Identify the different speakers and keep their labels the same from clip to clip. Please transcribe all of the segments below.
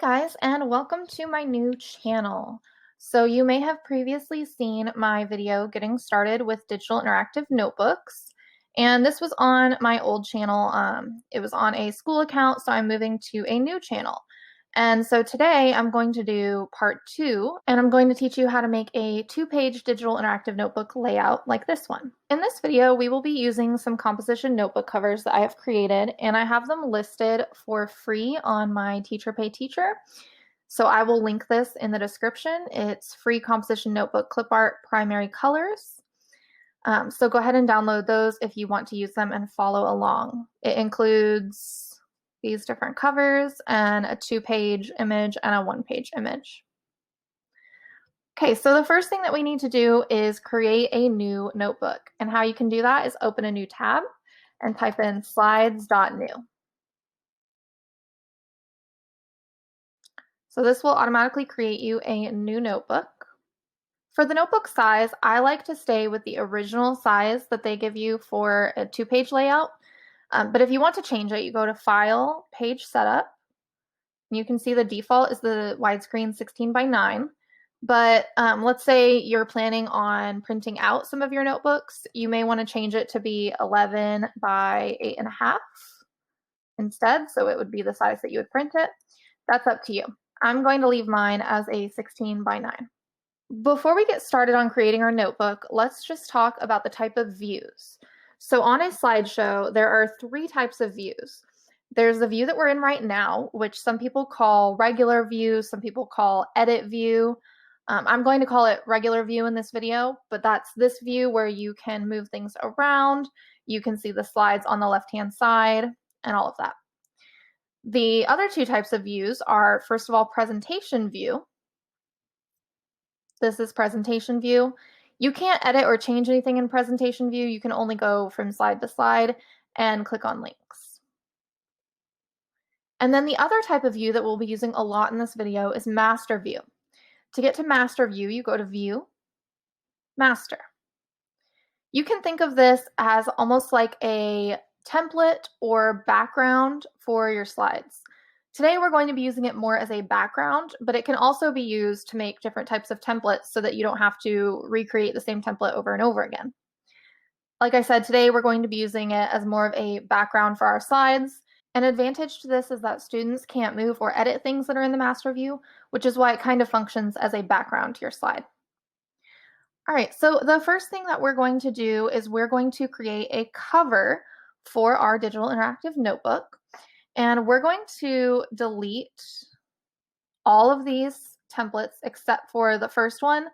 Speaker 1: Guys, and welcome to my new channel. So you may have previously seen my video getting started with digital interactive notebooks, and this was on my old channel. It was on a school account, so I'm moving to a new channel. And so today I'm going to do part 2, and I'm going to teach you how to make a 2-page digital interactive notebook layout like this one. In this video, we will be using some composition notebook covers that I have created, and I have them listed for free on my Teacher Pay Teacher. So I will link this in the description. It's free composition notebook clip art primary colors. So go ahead and download those if you want to use them and follow along. It includes these different covers and a 2-page image and a 1-page image. Okay, so the first thing that we need to do is create a new notebook. And how you can do that is open a new tab and type in slides.new. So this will automatically create you a new notebook. For the notebook size, I like to stay with the original size that they give you for a 2-page layout. But if you want to change it, you go to File, Page Setup. You can see the default is the widescreen 16:9. But let's say you're planning on printing out some of your notebooks. You may want to change it to be 11:8.5 instead. So it would be the size that you would print it. That's up to you. I'm going to leave mine as a 16:9. Before we get started on creating our notebook, let's just talk about the type of views. So on a slideshow, there are 3 types of views. There's the view that we're in right now, which some people call regular view, some people call edit view. I'm going to call it regular view in this video, but that's this view where you can move things around. You can see the slides on the left-hand side and all of that. The other 2 types of views are, first of all, presentation view. This is presentation view. You can't edit or change anything in presentation view. You can only go from slide to slide and click on links. And then the other type of view that we'll be using a lot in this video is master view. To get to master view, you go to View, Master. You can think of this as almost like a template or background for your slides. Today we're going to be using it more as a background, but it can also be used to make different types of templates so that you don't have to recreate the same template over and over again. Like I said, today we're going to be using it as more of a background for our slides. An advantage to this is that students can't move or edit things that are in the master view, which is why it kind of functions as a background to your slide. All right, so the first thing that we're going to do is we're going to create a cover for our digital interactive notebook. And we're going to delete all of these templates except for the first one.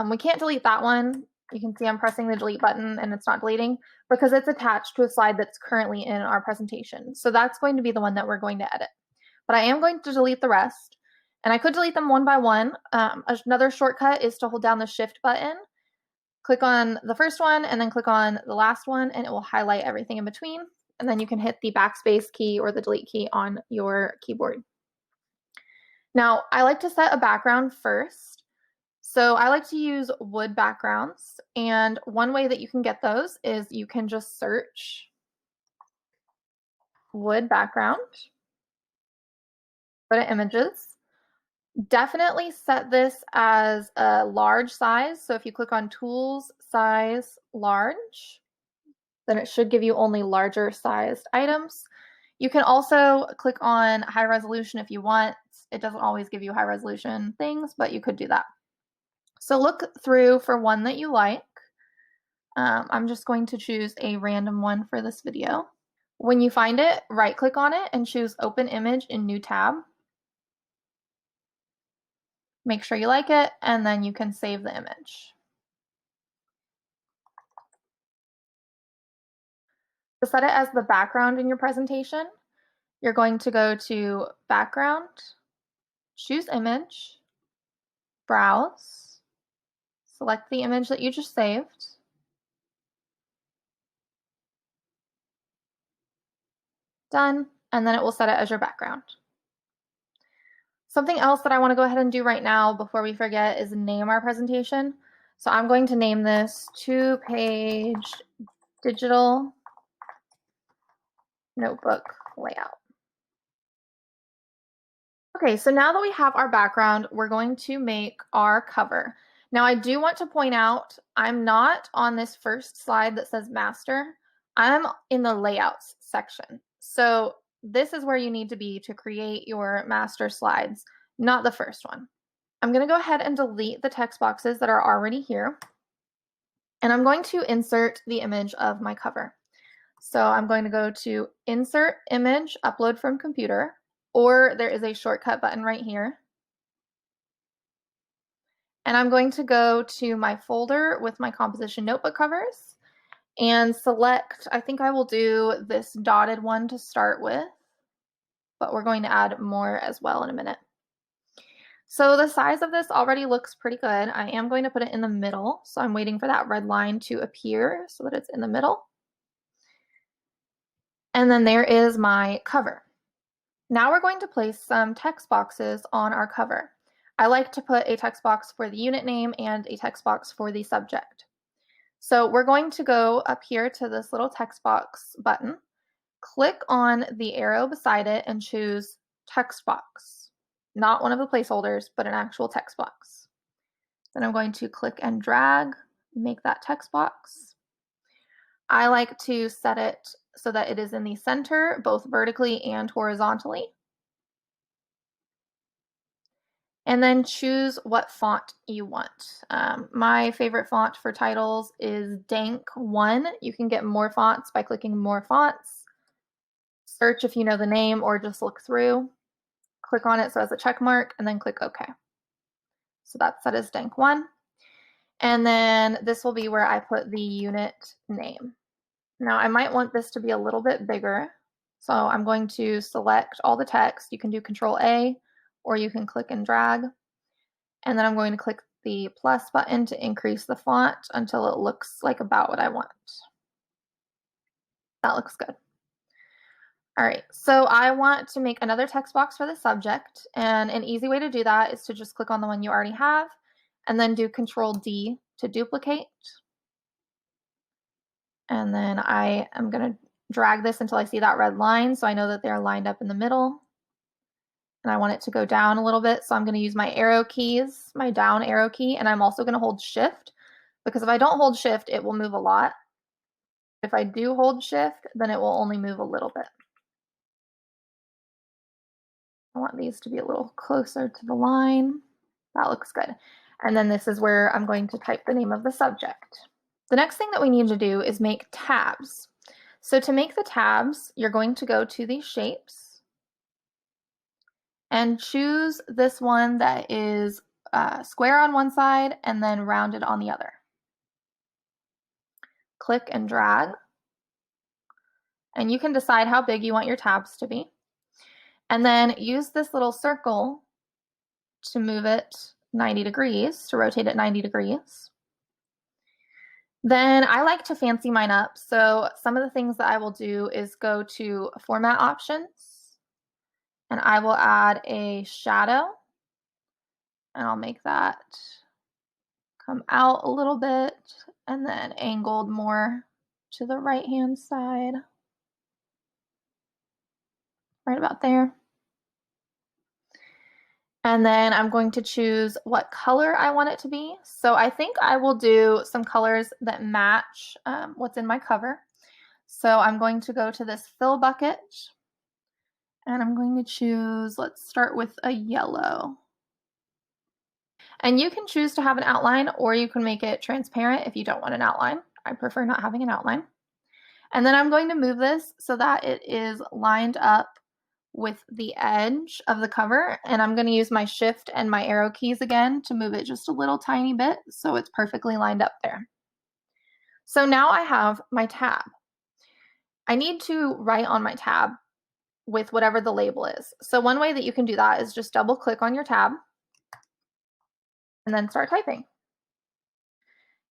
Speaker 1: We can't delete that one. You can see I'm pressing the delete button and it's not deleting because it's attached to a slide that's currently in our presentation. So that's going to be the one that we're going to edit. But I am going to delete the rest. And I could delete them one by one. Another shortcut is to hold down the Shift button, click on the first one, and then click on the last one, and it will highlight everything in between. And then you can hit the backspace key or the delete key on your keyboard. Now, I like to set a background first. So I like to use wood backgrounds. And one way that you can get those is you can just search wood background, go to images. Definitely set this as a large size. So if you click on tools, size, large, then it should give you only larger sized items. You can also click on high resolution if you want. It doesn't always give you high resolution things, but you could do that. So look through for one that you like. I'm just going to choose a random one for this video. When you find it, right click on it and choose Open Image in New Tab. Make sure you like it, and then you can save the image. To set it as the background in your presentation, you're going to go to Background, choose Image, Browse, select the image that you just saved, done, and then it will set it as your background. Something else that I want to go ahead and do right now before we forget is name our presentation. So I'm going to name this 2-page digital notebook layout. Okay, so now that we have our background, we're going to make our cover. Now, I do want to point out, I'm not on this first slide that says master. I'm in the layouts section. So this is where you need to be to create your master slides, not the first one. I'm going to go ahead and delete the text boxes that are already here. And I'm going to insert the image of my cover. So I'm going to go to Insert Image, Upload from Computer, or there is a shortcut button right here. And I'm going to go to my folder with my composition notebook covers and select, I think I will do this dotted one to start with, but we're going to add more as well in a minute. So the size of this already looks pretty good. I am going to put it in the middle. So I'm waiting for that red line to appear so that it's in the middle. And then there is my cover. Now we're going to place some text boxes on our cover. I like to put a text box for the unit name and a text box for the subject. So we're going to go up here to this little text box button, click on the arrow beside it and choose text box. Not one of the placeholders, but an actual text box. Then I'm going to click and drag, make that text box. I like to set it so that it is in the center, both vertically and horizontally. And then choose what font you want. My favorite font for titles is Dank 1. You can get more fonts by clicking more fonts. Search if you know the name or just look through. Click on it so it has a check mark and then click OK. So that's set as Dank 1. And then this will be where I put the unit name. Now I might want this to be a little bit bigger. So I'm going to select all the text. You can do Control A or you can click and drag. And then I'm going to click the plus button to increase the font until it looks like about what I want. That looks good. All right, so I want to make another text box for the subject, and an easy way to do that is to just click on the one you already have and then do Control D to duplicate. And then I am going to drag this until I see that red line so I know that they're lined up in the middle. And I want it to go down a little bit, so I'm going to use my arrow keys, my down arrow key, and I'm also going to hold Shift because if I don't hold Shift, it will move a lot. If I do hold Shift, then it will only move a little bit. I want these to be a little closer to the line. That looks good. And then this is where I'm going to type the name of the subject. The next thing that we need to do is make tabs. So to make the tabs, you're going to go to these shapes and choose this one that is square on one side and then rounded on the other. Click and drag. And you can decide how big you want your tabs to be. And then use this little circle to move it 90 degrees, to rotate it 90 degrees. Then I like to fancy mine up. So some of the things that I will do is go to Format Options, and I will add a shadow, and I'll make that come out a little bit, and then angled more to the right-hand side, right about there. And then I'm going to choose what color I want it to be. So I think I will do some colors that match what's in my cover. So I'm going to go to this fill bucket and I'm going to choose, let's start with a yellow. And you can choose to have an outline or you can make it transparent if you don't want an outline. I prefer not having an outline. And then I'm going to move this so that it is lined up with the edge of the cover, and I'm going to use my Shift and my arrow keys again to move it just a little tiny bit so it's perfectly lined up there. So now I have my tab. I need to write on my tab with whatever the label is. So one way that you can do that is just double click on your tab and then start typing.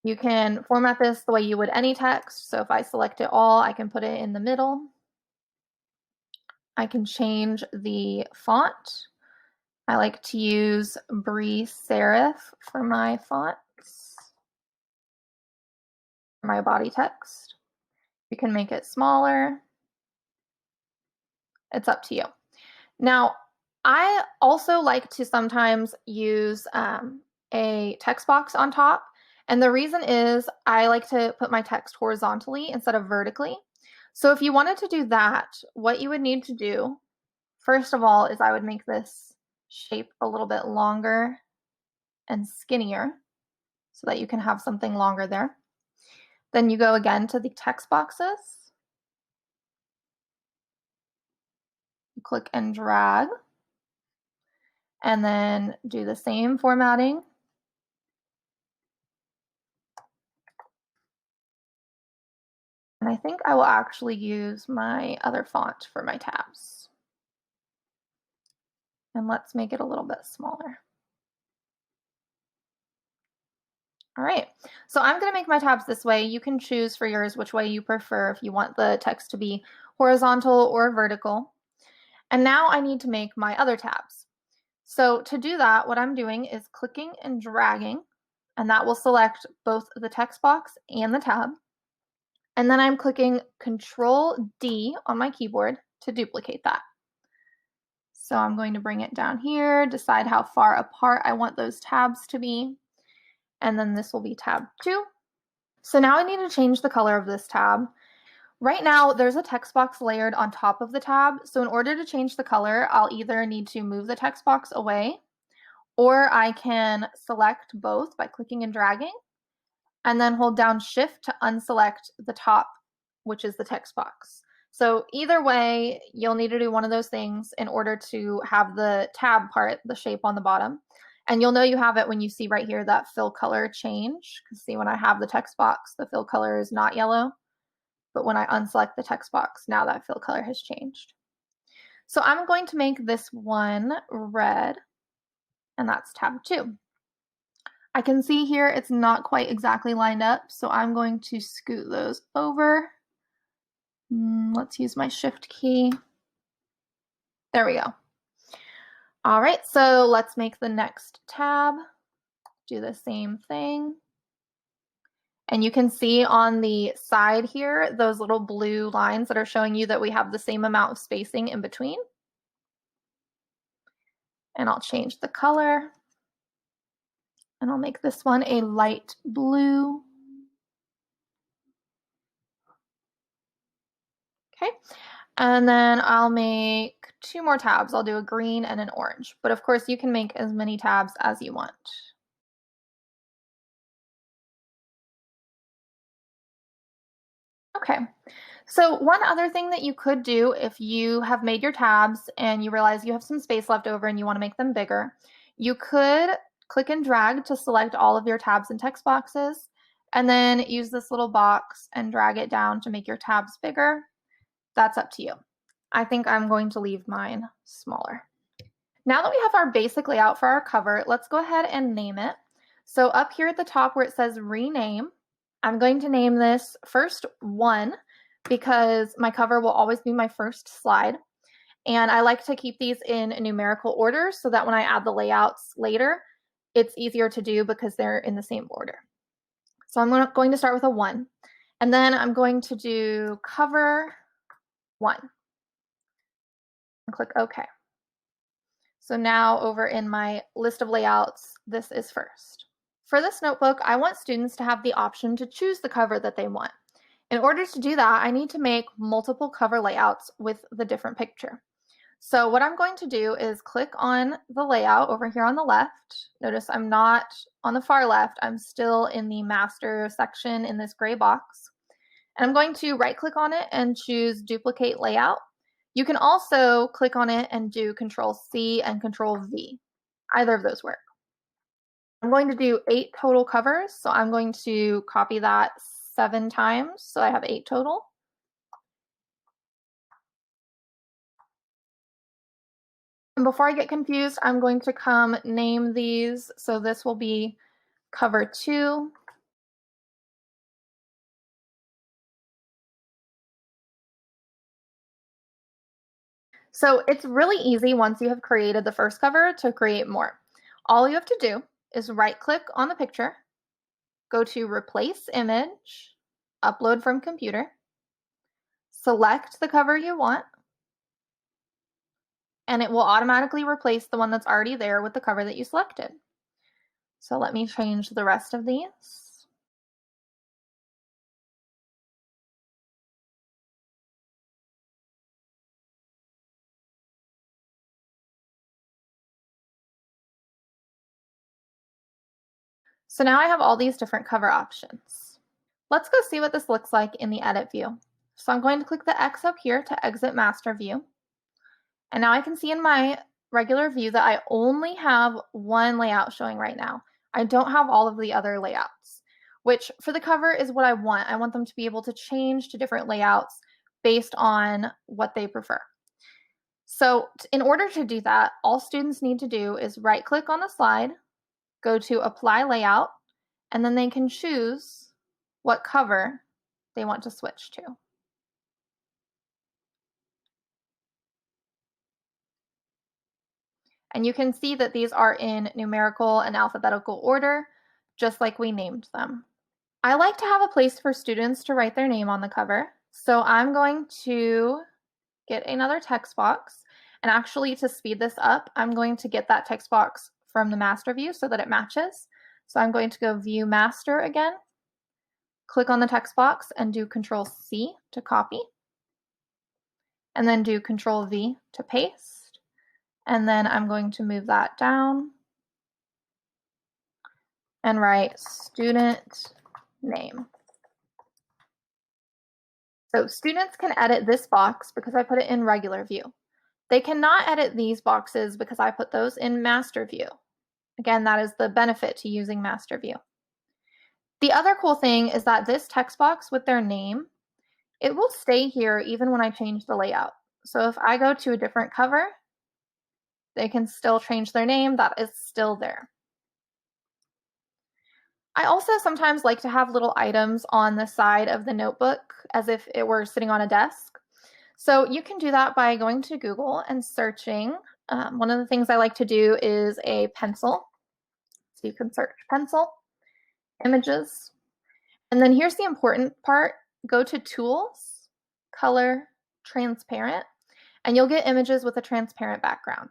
Speaker 1: You can format this the way you would any text. So if I select it all, I can put it in the middle. I can change the font. I like to use Bree Serif for my fonts, for my body text. You can make it smaller. It's up to you. Now, I also like to sometimes use a text box on top. And the reason is I like to put my text horizontally instead of vertically. So if you wanted to do that, what you would need to do, first of all, is I would make this shape a little bit longer and skinnier so that you can have something longer there. Then you go again to the text boxes. You click and drag, and then do the same formatting. And I think I will actually use my other font for my tabs. And let's make it a little bit smaller. All right, so I'm gonna make my tabs this way. You can choose for yours which way you prefer, if you want the text to be horizontal or vertical. And now I need to make my other tabs. So to do that, what I'm doing is clicking and dragging, and that will select both the text box and the tab. And then I'm clicking Control D on my keyboard to duplicate that. So I'm going to bring it down here, decide how far apart I want those tabs to be. And then this will be tab 2. So now I need to change the color of this tab. Right now, there's a text box layered on top of the tab. So in order to change the color, I'll either need to move the text box away, or I can select both by clicking and dragging, and then hold down Shift to unselect the top, which is the text box. So either way, you'll need to do one of those things in order to have the tab part, the shape on the bottom. And you'll know you have it when you see right here that fill color change. Because see, when I have the text box, the fill color is not yellow. But when I unselect the text box, now that fill color has changed. So I'm going to make this one red, and that's tab 2. I can see here it's not quite exactly lined up, so I'm going to scoot those over. Let's use my Shift key. There we go. All right, so let's make the next tab. Do the same thing. And you can see on the side here, those little blue lines that are showing you that we have the same amount of spacing in between. And I'll change the color. And I'll make this one a light blue. Okay, and then I'll make 2 more tabs. I'll do a green and an orange, but of course you can make as many tabs as you want. Okay, so one other thing that you could do if you have made your tabs and you realize you have some space left over and you want to make them bigger, you could click and drag to select all of your tabs and text boxes, and then use this little box and drag it down to make your tabs bigger. That's up to you. I think I'm going to leave mine smaller. Now that we have our basic layout for our cover, let's go ahead and name it. So up here at the top where it says rename, I'm going to name this first 1 because my cover will always be my first slide. And I like to keep these in numerical order so that when I add the layouts later, it's easier to do because they're in the same order. So I'm going to start with a 1. And then I'm going to do cover 1. And click OK. So now over in my list of layouts, this is first. For this notebook, I want students to have the option to choose the cover that they want. In order to do that, I need to make multiple cover layouts with the different picture. So what I'm going to do is click on the layout over here on the left. Notice I'm not on the far left. I'm still in the master section in this gray box. And I'm going to right click on it and choose duplicate layout. You can also click on it and do Control C and Control V. Either of those work. I'm going to do 8 total covers, so I'm going to copy that 7 times, so I have 8 total. And before I get confused, I'm going to come name these. So this will be cover 2. So it's really easy once you have created the first cover to create more. All you have to do is right click on the picture, go to replace image, upload from computer, select the cover you want, and it will automatically replace the one that's already there with the cover that you selected. So let me change the rest of these. So now I have all these different cover options. Let's go see what this looks like in the edit view. So I'm going to click the X up here to exit master view. And now I can see in my regular view that I only have one layout showing right now. I don't have all of the other layouts, which for the cover is what I want. I want them to be able to change to different layouts based on what they prefer. So in order to do that, all students need to do is right click on the slide, go to apply layout, and then they can choose what cover they want to switch to. And you can see that these are in numerical and alphabetical order, just like we named them. I like to have a place for students to write their name on the cover. So I'm going to get another text box. And actually, to speed this up, I'm going to get that text box from the master view so that it matches. So I'm going to go view master again, click on the text box and do Control C to copy, and then do Control V to paste. And then I'm going to move that down and write student name. So students can edit this box because I put it in regular view. They cannot edit these boxes because I put those in master view. Again, that is the benefit to using master view. The other cool thing is that this text box with their name, it will stay here even when I change the layout. So if I go to a different cover, they can still change their name. That is still there. I also sometimes like to have little items on the side of the notebook as if it were sitting on a desk. So you can do that by going to Google and searching. One of the things I like to do is a pencil. So you can search pencil, images, and then here's the important part. Go to Tools, Color, Transparent, and you'll get images with a transparent background.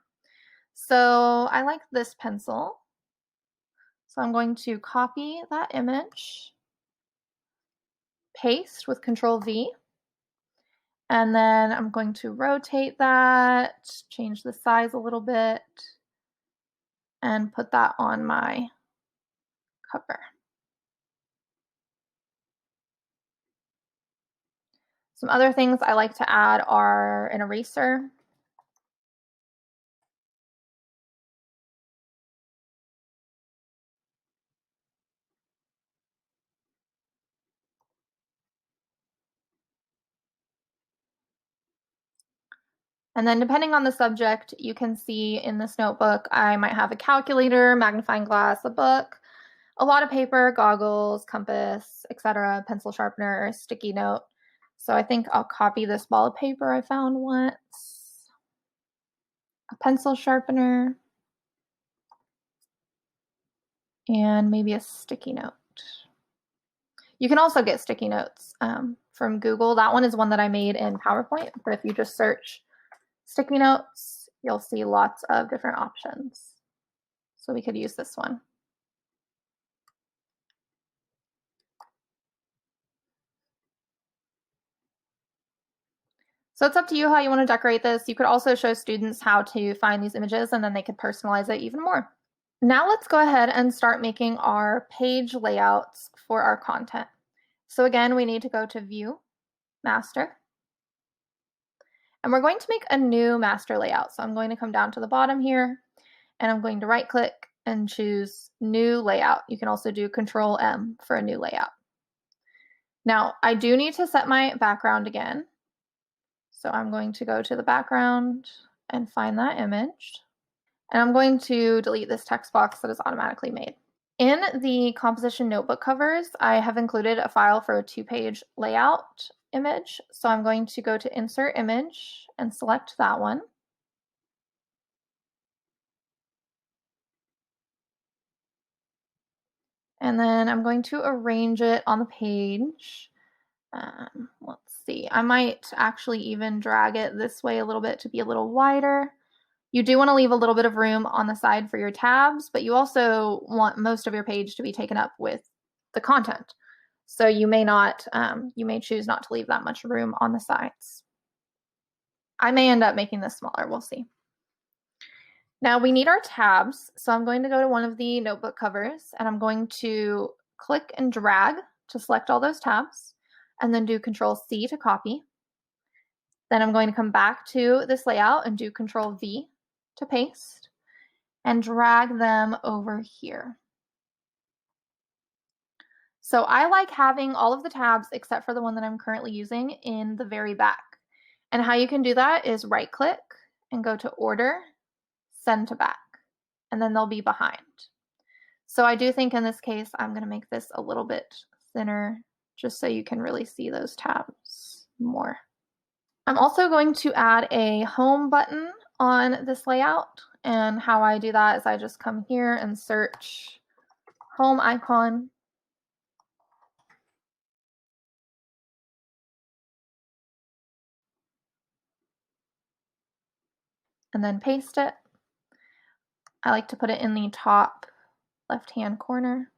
Speaker 1: So I like this pencil. So I'm going to copy that image, paste with Control V, and then I'm going to rotate that, change the size a little bit, and put that on my cover. Some other things I like to add are an eraser. And then depending on the subject, you can see in this notebook, I might have a calculator, magnifying glass, a book, a lot of paper, goggles, compass, etc., pencil sharpener, sticky note. So I think I'll copy this ball of paper I found once, a pencil sharpener, and maybe a sticky note. You can also get sticky notes from Google. That one is one that I made in PowerPoint, but if you just search sticky notes, you'll see lots of different options. So we could use this one. So it's up to you how you want to decorate this. You could also show students how to find these images and then they could personalize it even more. Now let's go ahead and start making our page layouts for our content. So again, we need to go to View, Master, and we're going to make a new master layout. So I'm going to come down to the bottom here and I'm going to right click and choose New Layout. You can also do Control M for a new layout. Now I do need to set my background again. So I'm going to go to the background and find that image. And I'm going to delete this text box that is automatically made. In the composition notebook covers, I have included a file for a 2-page layout image. So I'm going to go to Insert Image and select that one. And then I'm going to arrange it on the page. Let's see, I might actually even drag it this way a little bit to be a little wider. You do want to leave a little bit of room on the side for your tabs, but you also want most of your page to be taken up with the content. So you may not, you may choose not to leave that much room on the sides. I may end up making this smaller, we'll see. Now we need our tabs, so I'm going to go to one of the notebook covers and I'm going to click and drag to select all those tabs and then do Control C to copy. Then I'm going to come back to this layout and do Control V to paste and drag them over here. So I like having all of the tabs except for the one that I'm currently using in the very back. And how you can do that is right click and go to Order, Send to Back, and then they'll be behind. So I do think in this case, I'm going to make this a little bit thinner just so you can really see those tabs more. I'm also going to add a home button on this layout, and how I do that is I just come here and search home icon. And then paste it. I like to put it in the top left-hand corner.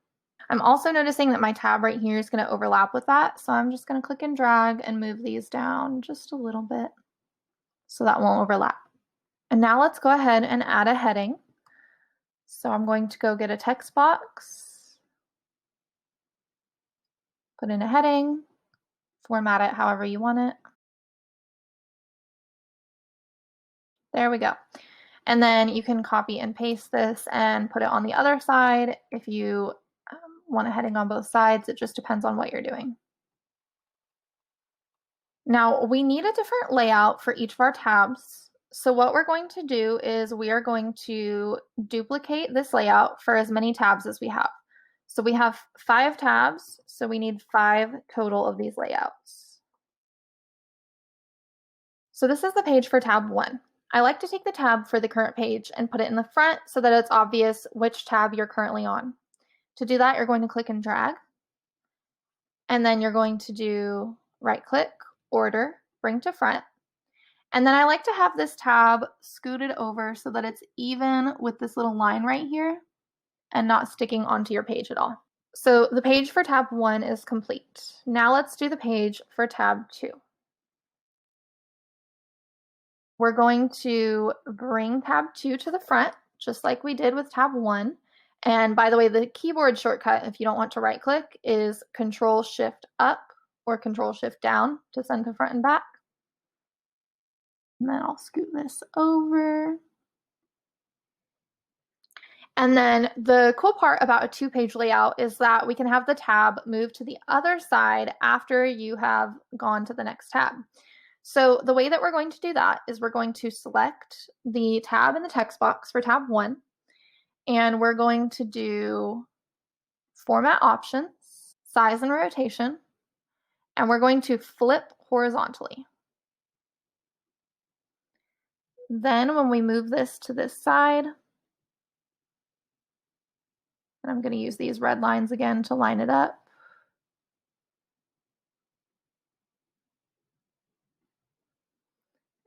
Speaker 1: I'm also noticing that my tab right here is going to overlap with that, so I'm just going to click and drag and move these down just a little bit so that won't overlap. And now let's go ahead and add a heading. So I'm going to go get a text box, put in a heading, format it however you want it. There we go. And then you can copy and paste this and put it on the other side. If you want a heading on both sides, it just depends on what you're doing. Now we need a different layout for each of our tabs. So what we're going to do is we are going to duplicate this layout for as many tabs as we have. So we have 5 tabs, so we need 5 total of these layouts. So this is the page for tab 1. I like to take the tab for the current page and put it in the front so that it's obvious which tab you're currently on. To do that, you're going to click and drag, and then you're going to do right click, order, bring to front. And then I like to have this tab scooted over so that it's even with this little line right here and not sticking onto your page at all. So the page for tab 1 is complete. Now let's do the page for tab 2. We're going to bring tab 2 to the front, just like we did with tab 1. And by the way, the keyboard shortcut, if you don't want to right click, is Control Shift up or Control Shift down to send to front and back. And then I'll scoot this over. And then the cool part about a 2-page layout is that we can have the tab move to the other side after you have gone to the next tab. So the way that we're going to do that is we're going to select the tab in the text box for tab 1, and we're going to do Format Options, Size and Rotation, and we're going to flip horizontally. Then when we move this to this side, and I'm going to use these red lines again to line it up.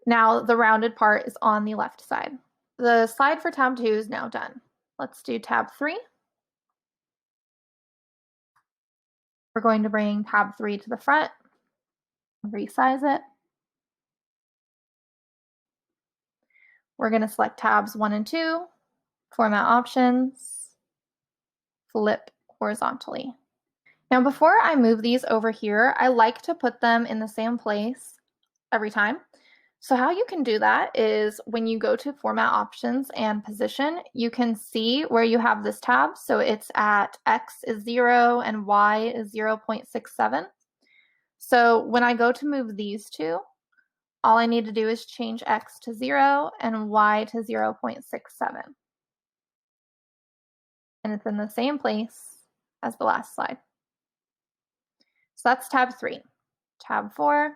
Speaker 1: Now the rounded part is on the left side. The slide for tab 2 is now done. Let's do tab 3. We're going to bring tab 3 to the front, resize it. We're going to select tabs 1 and 2, format options, flip horizontally. Now before I move these over here, I like to put them in the same place every time. So how you can do that is when you go to format options and position, you can see where you have this tab. So it's at X is 0 and Y is 0.67. So when I go to move these two, all I need to do is change X to 0 and Y to 0.67. And it's in the same place as the last slide. So that's tab 3. Tab 4.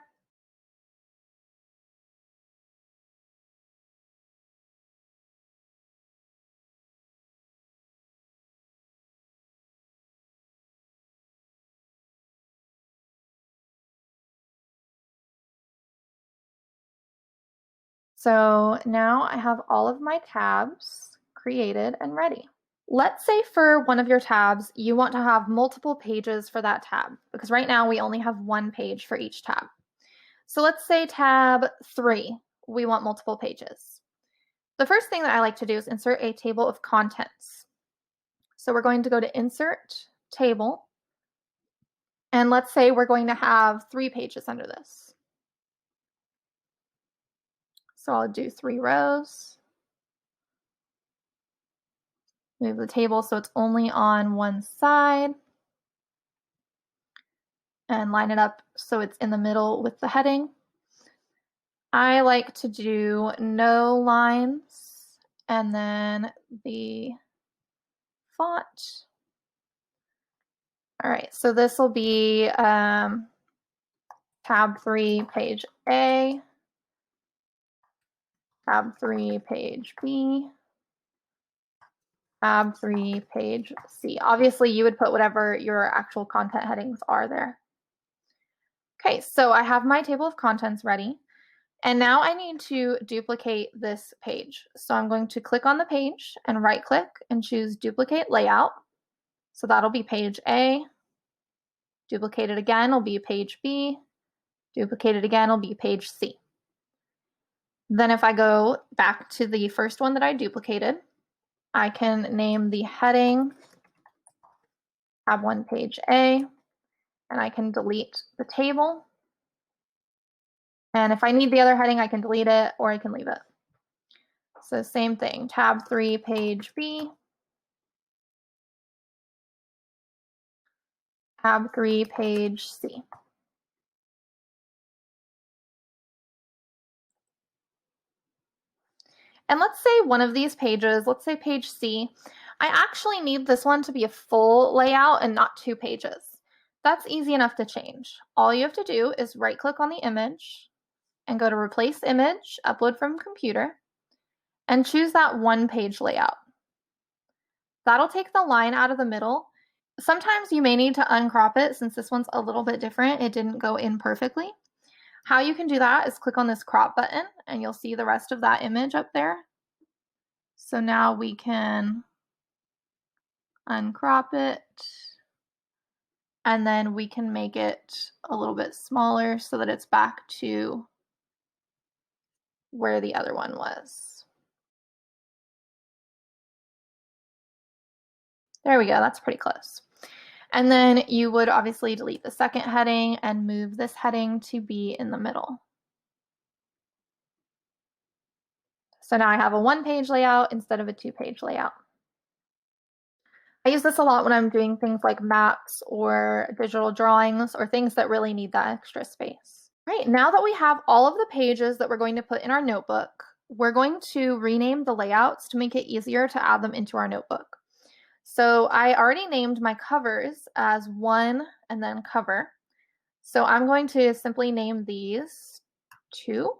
Speaker 1: So now I have all of my tabs created and ready. Let's say for one of your tabs, you want to have multiple pages for that tab, because right now we only have one page for each tab. So let's say tab 3, we want multiple pages. The first thing that I like to do is insert a table of contents. So we're going to go to Insert, Table, and let's say we're going to have 3 pages under this. So I'll do 3 rows. Move the table so it's only on one side. And line it up so it's in the middle with the heading. I like to do no lines and then the font. All right, so this will be tab 3, page A, tab 3, page B, tab 3, page C. Obviously, you would put whatever your actual content headings are there. Okay, so I have my table of contents ready. And now I need to duplicate this page. So I'm going to click on the page and right click and choose duplicate layout. So that'll be page A. Duplicate it again will be page B. Duplicate it again will be page C. Then if I go back to the first one that I duplicated, I can name the heading tab 1 page A, and I can delete the table. And if I need the other heading, I can delete it or I can leave it. So same thing, tab 3, page B, tab 3, page C. And let's say one of these pages, let's say page C, I actually need this one to be a full layout and not 2 pages. That's easy enough to change. All you have to do is right click on the image and go to replace image, upload from computer, and choose that 1 page layout. That'll take the line out of the middle. Sometimes you may need to uncrop it since this one's a little bit different. It didn't go in perfectly. How you can do that is click on this crop button and you'll see the rest of that image up there. So now we can uncrop it and then we can make it a little bit smaller so that it's back to where the other one was. There we go, that's pretty close. And then you would obviously delete the second heading and move this heading to be in the middle. So now I have a 1-page layout instead of a 2-page layout. I use this a lot when I'm doing things like maps or digital drawings or things that really need that extra space. Right, now that we have all of the pages that we're going to put in our notebook, we're going to rename the layouts to make it easier to add them into our notebook. So I already named my covers as 1 and then cover. So I'm going to simply name these 2,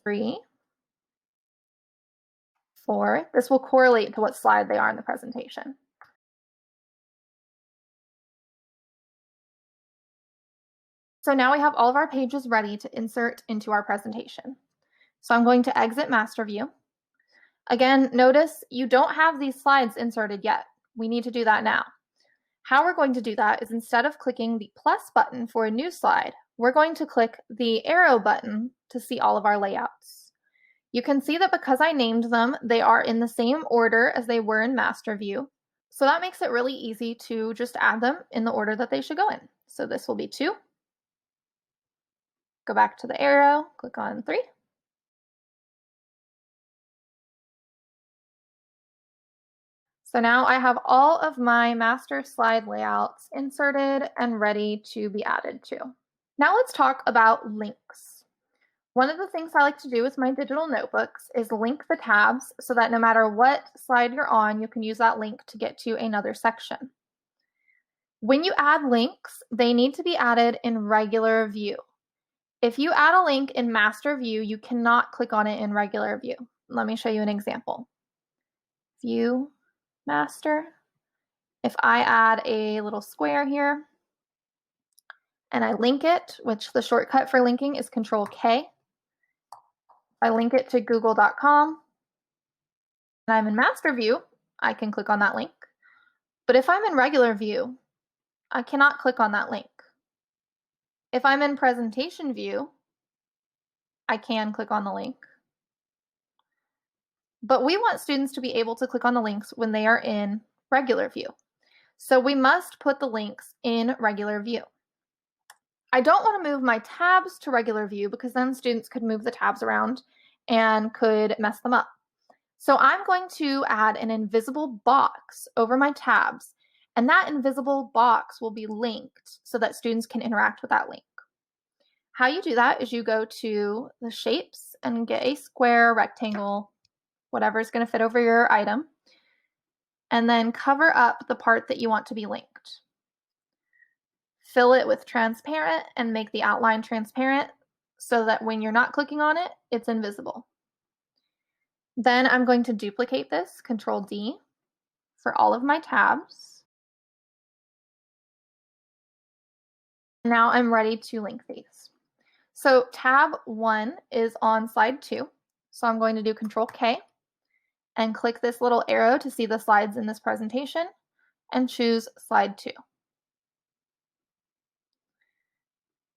Speaker 1: 3, 4. This will correlate to what slide they are in the presentation. So now we have all of our pages ready to insert into our presentation. So I'm going to exit Master View. Again, notice you don't have these slides inserted yet. We need to do that now. How we're going to do that is instead of clicking the plus button for a new slide, we're going to click the arrow button to see all of our layouts. You can see that because I named them, they are in the same order as they were in Master View. So that makes it really easy to just add them in the order that they should go in. So this will be 2. Go back to the arrow, click on 3. So now I have all of my master slide layouts inserted and ready to be added to. Now let's talk about links. One of the things I like to do with my digital notebooks is link the tabs so that no matter what slide you're on, you can use that link to get to another section. When you add links, they need to be added in regular view. If you add a link in master view, you cannot click on it in regular view. Let me show you an example. View, master. If I add a little square here and I link it, which the shortcut for linking is Control K. I link it to google.com and I'm in master view, I can click on that link. But if I'm in regular view, I cannot click on that link. If I'm in presentation view, I can click on the link. But we want students to be able to click on the links when they are in regular view. So we must put the links in regular view. I don't want to move my tabs to regular view because then students could move the tabs around and could mess them up. So I'm going to add an invisible box over my tabs, and that invisible box will be linked so that students can interact with that link. How you do that is you go to the shapes and get a square, rectangle, whatever is going to fit over your item, and then cover up the part that you want to be linked. Fill it with transparent and make the outline transparent so that when you're not clicking on it, it's invisible. Then I'm going to duplicate this, Control D, for all of my tabs. Now I'm ready to link these. So tab 1 is on slide 2. So I'm going to do Control K and click this little arrow to see the slides in this presentation and choose slide 2.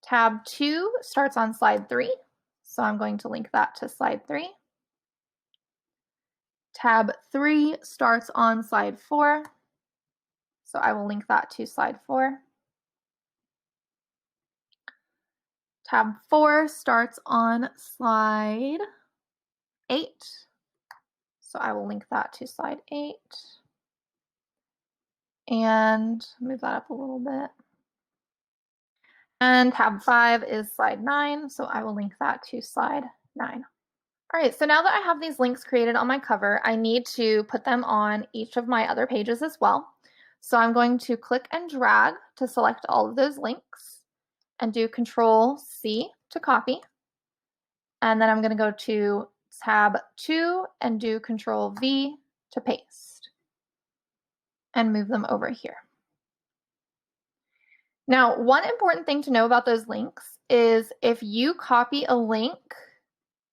Speaker 1: Tab 2 starts on slide 3, so I'm going to link that to slide 3. Tab 3 starts on slide 4, so I will link that to slide 4. Tab 4 starts on slide 8, so I will link that to slide 8. And move that up a little bit. And tab 5 is slide 9, so I will link that to slide 9. All right, so now that I have these links created on my cover, I need to put them on each of my other pages as well. So I'm going to click and drag to select all of those links and do Control C to copy. And then I'm going to go to tab 2 and do Control V to paste and move them over here. Now, one important thing to know about those links is if you copy a link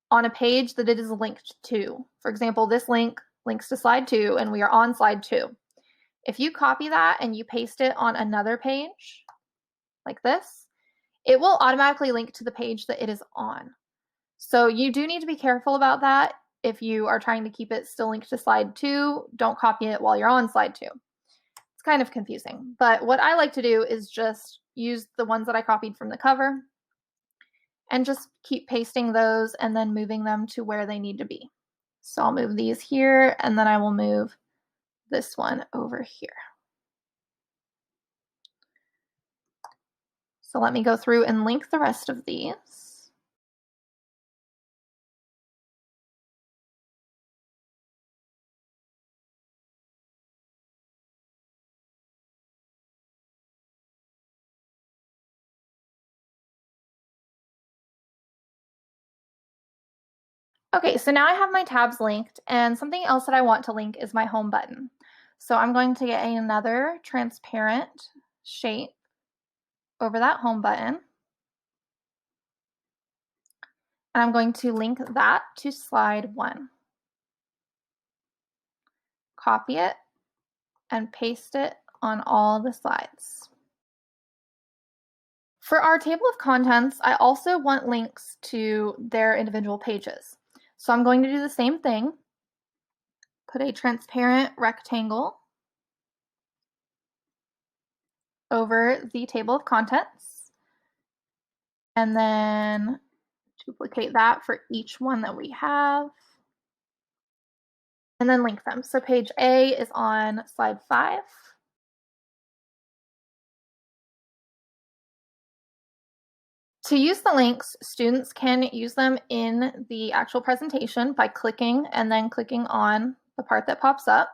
Speaker 1: on a page that it is linked to, for example, this link links to slide 2 and we are on slide 2. If you copy that and you paste it on another page, like this, it will automatically link to the page that it is on. So you do need to be careful about that. If you are trying to keep it still linked to slide 2, don't copy it while you're on slide 2. It's kind of confusing, but what I like to do is just use the ones that I copied from the cover and just keep pasting those and then moving them to where they need to be. So I'll move these here and then I will move this one over here. So let me go through and link the rest of these. Okay, so now I have my tabs linked, and something else that I want to link is my home button. So I'm going to get another transparent shape over that home button. And I'm going to link that to slide 1. Copy it and paste it on all the slides. For our table of contents, I also want links to their individual pages. So I'm going to do the same thing. Put a transparent rectangle over the table of contents, and then duplicate that for each one that we have, and then link them. So page A is on slide 5. To use the links, students can use them in the actual presentation by clicking and then clicking on the part that pops up.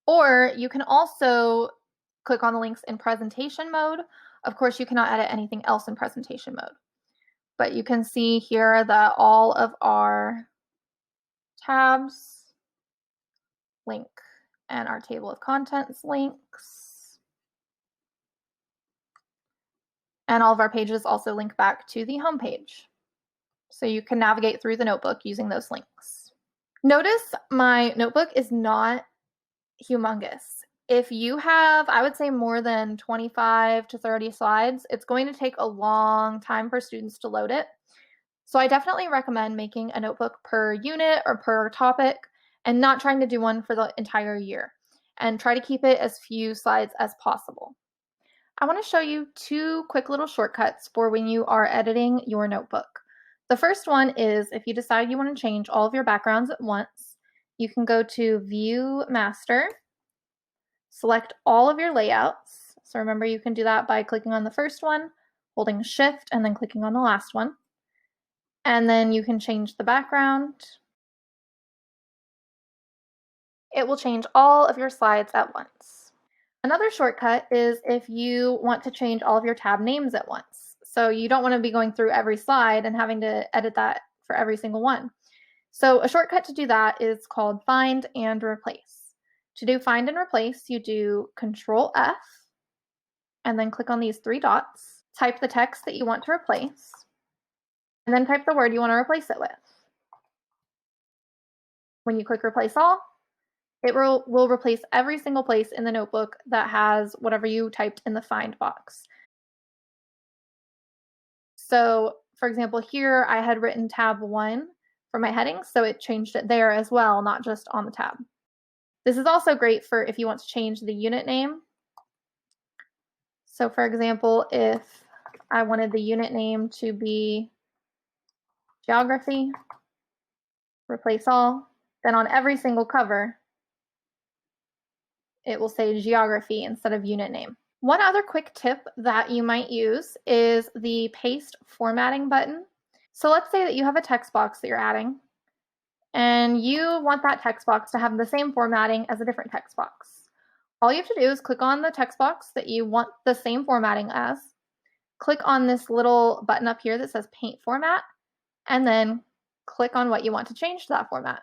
Speaker 1: Or you can also click on the links in presentation mode. Of course, you cannot edit anything else in presentation mode. But you can see here that all of our tabs link and our table of contents links. And all of our pages also link back to the home page. So you can navigate through the notebook using those links. Notice my notebook is not humongous. If you have, I would say, more than 25 to 30 slides, it's going to take a long time for students to load it. So I definitely recommend making a notebook per unit or per topic and not trying to do one for the entire year, and try to keep it as few slides as possible. I want to show you two quick little shortcuts for when you are editing your notebook. The first one is if you decide you want to change all of your backgrounds at once, you can go to View Master, select all of your layouts. So remember, you can do that by clicking on the first one, holding Shift, and then clicking on the last one. And then you can change the background. It will change all of your slides at once. Another shortcut is if you want to change all of your tab names at once. So you don't want to be going through every slide and having to edit that for every single one. So a shortcut to do that is called Find and Replace. To do Find and Replace, you do Control F, and then click on these three dots, type the text that you want to replace, and then type the word you want to replace it with. When you click Replace All, it will replace every single place in the notebook that has whatever you typed in the Find box. So, for example, here I had written tab 1 for my heading, so it changed it there as well, not just on the tab. This is also great for if you want to change the unit name. So, for example, if I wanted the unit name to be Geography, replace all, then on every single cover, it will say Geography instead of unit name. One other quick tip that you might use is the paste formatting button. So let's say that you have a text box that you're adding, and you want that text box to have the same formatting as a different text box. All you have to do is click on the text box that you want the same formatting as, click on this little button up here that says Paint Format, and then click on what you want to change to that format,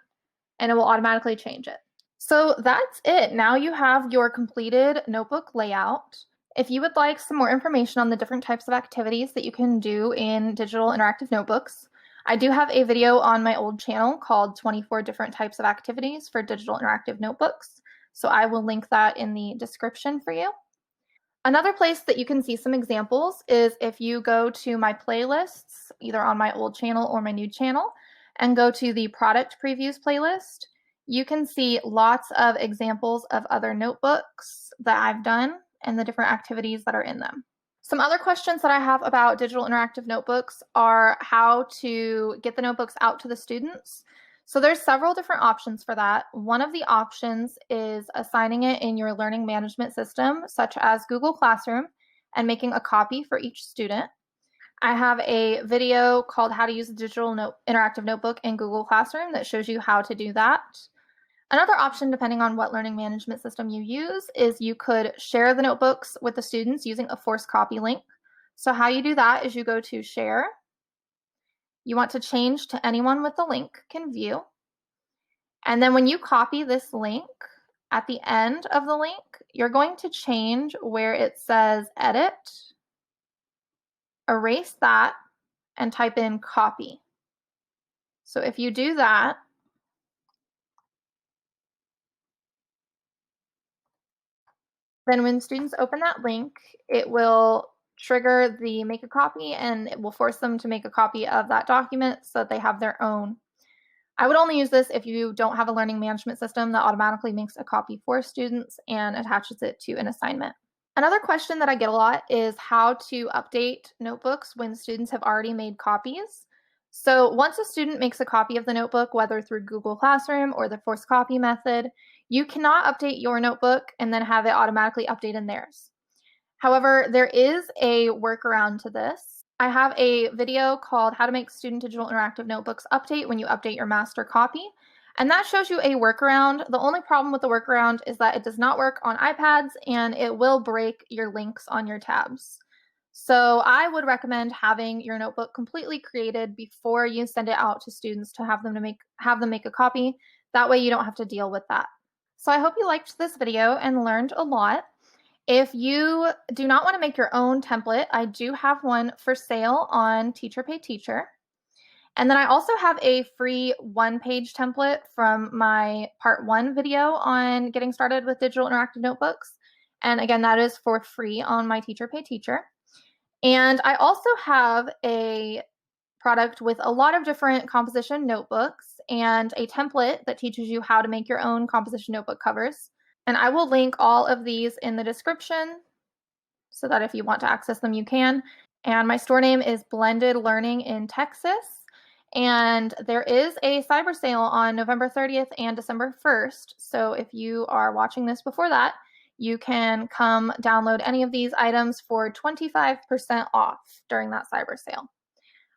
Speaker 1: and it will automatically change it. So that's it. Now you have your completed notebook layout. If you would like some more information on the different types of activities that you can do in digital interactive notebooks, I do have a video on my old channel called 24 Different Types of Activities for Digital Interactive Notebooks. So I will link that in the description for you. Another place that you can see some examples is if you go to my playlists, either on my old channel or my new channel, and go to the product previews playlist, you can see lots of examples of other notebooks that I've done and the different activities that are in them. Some other questions that I have about digital interactive notebooks are how to get the notebooks out to the students. So there's several different options for that. One of the options is assigning it in your learning management system, such as Google Classroom, and making a copy for each student. I have a video called How to Use a Digital Interactive Notebook in Google Classroom that shows you how to do that. Another option, depending on what learning management system you use, is you could share the notebooks with the students using a forced copy link. So how you do that is you go to Share. You want to change to anyone with the link can view. And then when you copy this link, at the end of the link, you're going to change where it says Edit, erase that, and type in Copy. So if you do that, then when students open that link, it will trigger the make a copy, and it will force them to make a copy of that document so that they have their own. I would only use this if you don't have a learning management system that automatically makes a copy for students and attaches it to an assignment. Another question that I get a lot is how to update notebooks when students have already made copies. So once a student makes a copy of the notebook, whether through Google Classroom or the forced copy method, you cannot update your notebook and then have it automatically update in theirs. However, there is a workaround to this. I have a video called How to Make Student Digital Interactive Notebooks Update when you update your master copy. And that shows you a workaround. The only problem with the workaround is that it does not work on iPads and it will break your links on your tabs. So I would recommend having your notebook completely created before you send it out to students to have them make a copy. That way you don't have to deal with that. So I hope you liked this video and learned a lot. If you do not want to make your own template, I do have one for sale on Teacher Pay Teacher. And then I also have a free one-page template from my part 1 video on getting started with digital interactive notebooks. And again, that is for free on my Teacher Pay Teacher. And I also have a product with a lot of different composition notebooks and a template that teaches you how to make your own composition notebook covers. And I will link all of these in the description so that if you want to access them, you can. And my store name is Blended Learning in Texas. And there is a cyber sale on November 30th and December 1st. So if you are watching this before that, you can come download any of these items for 25% off during that cyber sale.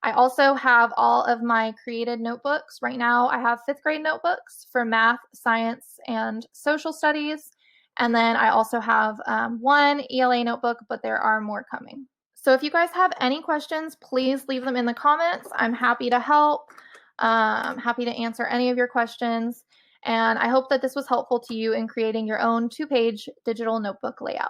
Speaker 1: I also have all of my created notebooks. Right now, I have 5th grade notebooks for math, science, and social studies. And then I also have one ELA notebook, but there are more coming. So if you guys have any questions, please leave them in the comments. I'm happy to help. Happy to answer any of your questions. And I hope that this was helpful to you in creating your own 2-page digital notebook layout.